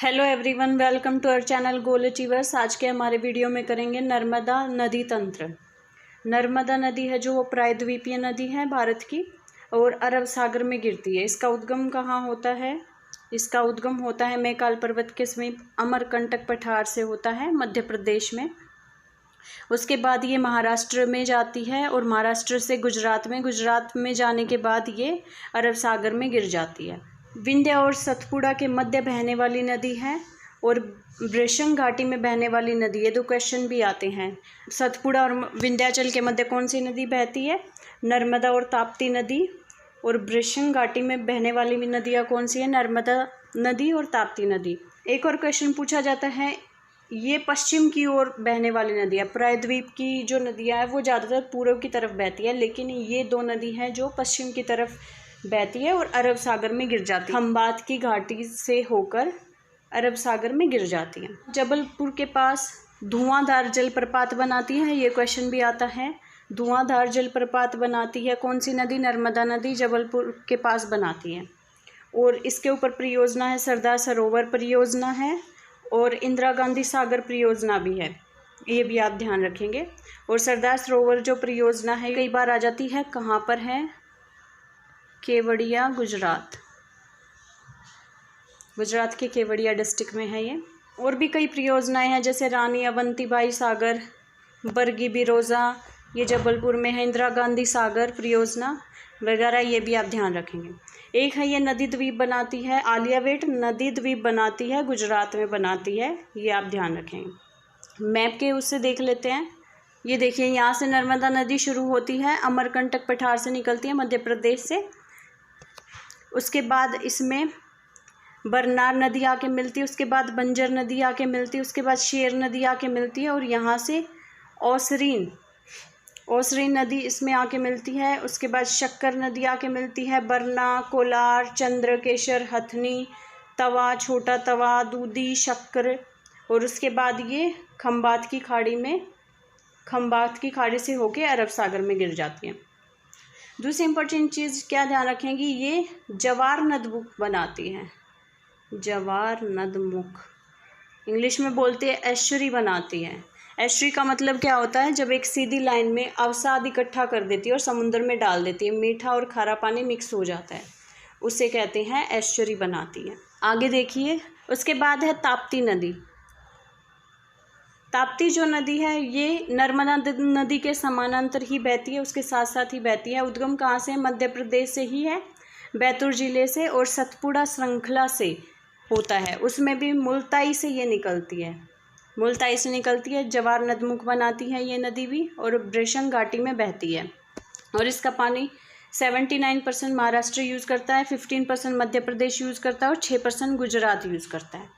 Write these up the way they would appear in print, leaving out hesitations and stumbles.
Hello everyone, welcome to our channel goal achievers. आज के हमारे वीडियो में करेंगे नर्मदा नदी तंत्र। नर्मदा नदी है जो वो प्रायद्वीपीय नदी है भारत की और अरब सागर में गिरती है। इसका उद्गम कहाँ होता है? इसका उद्गम होता है मैकाल पर्वत के समीप अमरकंटक पठार से होता है, मध्य प्रदेश में। उसके बाद ये महाराष्ट्र में जाती है और महाराष्ट्र से गुजरात में जाने के बाद ये अरब सागर में गिर जाती है। विंध्य और सतपुड़ा के मध्य बहने वाली नदी है और वृषण घाटी में बहने वाली नदी। ये दो क्वेश्चन भी आते हैं। सतपुड़ा और विंध्याचल के मध्य कौन सी नदी बहती है? नर्मदा और ताप्ती नदी। और वृषण घाटी में बहने वाली नदियाँ कौन सी है? नर्मदा नदी और ताप्ती नदी। एक और क्वेश्चन पूछा जाता है, ये पश्चिम की ओर बहने वाली नदी है। प्रायद्वीप की जो नदियाँ है वो ज़्यादातर पूर्व की तरफ बहती है, लेकिन ये दो नदी हैं जो पश्चिम की तरफ बहती है और अरब सागर में गिर जाती है। खंबात की घाटी से होकर अरब सागर में गिर जाती है। जबलपुर के पास धुआंधार जलप्रपात बनाती है, ये क्वेश्चन भी आता है। धुआंधार जलप्रपात बनाती है कौन सी नदी? नर्मदा नदी जबलपुर के पास बनाती है। और इसके ऊपर परियोजना है सरदार सरोवर परियोजना है और इंदिरा गांधी सागर परियोजना भी है, ये भी आप ध्यान रखेंगे। और सरदार सरोवर जो परियोजना है कई बार आ जाती है, कहाँ पर है? केवड़िया, गुजरात के केवड़िया डिस्ट्रिक्ट में है ये। और भी कई परियोजनाएं हैं जैसे रानी अवंतीबाई सागर, बरगी बिरोजा, ये जबलपुर में है। इंदिरा गांधी सागर परियोजना वगैरह, ये भी आप ध्यान रखेंगे। एक है ये नदी द्वीप बनाती है, आलियावेट नदी द्वीप बनाती है, गुजरात में बनाती है, ये आप ध्यान रखेंगे। मैप के उससे देख लेते हैं। ये देखिए, यहाँ से नर्मदा नदी शुरू होती है, अमरकंटक पठार से निकलती है मध्य प्रदेश से। उसके बाद इसमें बरनार नदी आके मिलती है, उसके बाद बंजर नदी आके मिलती है, उसके बाद शेर नदी आके मिलती है और यहाँ से ओसरीन नदी इसमें आके मिलती है। उसके बाद शक्कर नदी आके मिलती है, बरना, कोलार, चंद्रकेशर, हथनी, तवा, छोटा तवा, दूधी, शक्कर। और उसके बाद ये खंबात की खाड़ी से होके अरब सागर में गिर जाती है। दूसरी इंपॉर्टेंट चीज़ क्या ध्यान रखेंगी, ये जवार नदमुख बनाती है। जवार नदमुख इंग्लिश में बोलते हैं एस्चुरी बनाती है। एस्चुरी का मतलब क्या होता है? जब एक सीधी लाइन में अवसाद इकट्ठा कर देती है और समुद्र में डाल देती है, मीठा और खारा पानी मिक्स हो जाता है, उसे कहते हैं एस्चुरी बनाती है। आगे देखिए, उसके बाद है ताप्ती नदी। ताप्ती जो नदी है ये नर्मदा नदी के समानांतर ही बहती है, उसके साथ साथ ही बहती है। उद्गम कहाँ से? मध्य प्रदेश से ही है, बैतूल जिले से, और सतपुड़ा श्रृंखला से होता है। उसमें भी मुल्ताई से ये निकलती है, जवार नदमुख बनाती है ये नदी भी, और वृषण घाटी में बहती है। और इसका पानी 79% महाराष्ट्र यूज़ करता है, 15% मध्य प्रदेश यूज़ करता है और 6% गुजरात यूज़ करता है।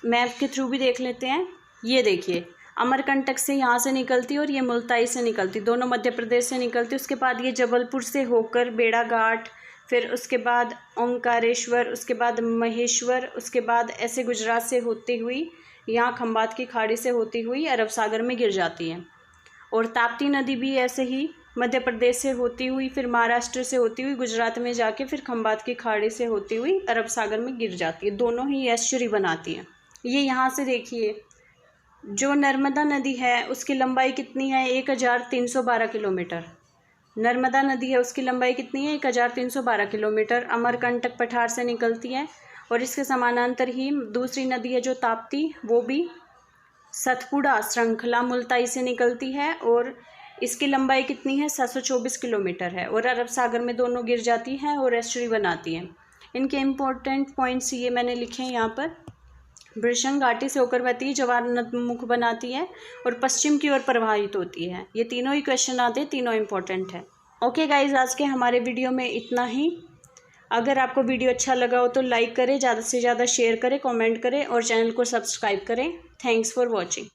मैप के थ्रू भी देख लेते हैं। ये देखिए, अमरकंटक से यहाँ से निकलती है और ये मुल्ताई से निकलती, दोनों मध्य प्रदेश से निकलती। उसके बाद ये जबलपुर से होकर बेड़ाघाट, फिर उसके बाद ओंकारेश्वर, उसके बाद महेश्वर, उसके बाद ऐसे गुजरात से होती हुई यहाँ खंबात की खाड़ी से होती हुई अरब सागर में गिर जाती है। और ताप्ती नदी भी ऐसे ही मध्य प्रदेश से होती हुई, फिर महाराष्ट्र से होती हुई गुजरात में जाके फिर खंबात की खाड़ी से होती हुई अरब सागर में गिर जाती है। दोनों ही एस्चुरी बनाती हैं। ये यहाँ से देखिए, जो नर्मदा नदी है उसकी लंबाई कितनी है? 1312 किलोमीटर। नर्मदा नदी है उसकी लंबाई कितनी है? 1312 किलोमीटर। अमरकंटक पठार से निकलती है और इसके समानांतर ही दूसरी नदी है जो ताप्ती, वो भी सतपुड़ा श्रृंखला मुल्ताई से निकलती है और इसकी लंबाई कितनी है? 724 किलोमीटर है। और अरब सागर में दोनों गिर जाती हैं और एस्चुरी बनाती हैं। इनके इम्पोर्टेंट पॉइंट्स ये मैंने लिखे हैं यहाँ पर। वृषण घाटी से होकर बहती है, जवार नदमुख बनाती है और पश्चिम की ओर प्रवाहित होती है। ये तीनों ही क्वेश्चन आते हैं, तीनों इंपॉर्टेंट है। ओके गाइज, आज के हमारे वीडियो में इतना ही। अगर आपको वीडियो अच्छा लगा हो तो लाइक करें, ज़्यादा से ज़्यादा शेयर करें, कमेंट करें और चैनल को सब्सक्राइब करें। Thanks for watching.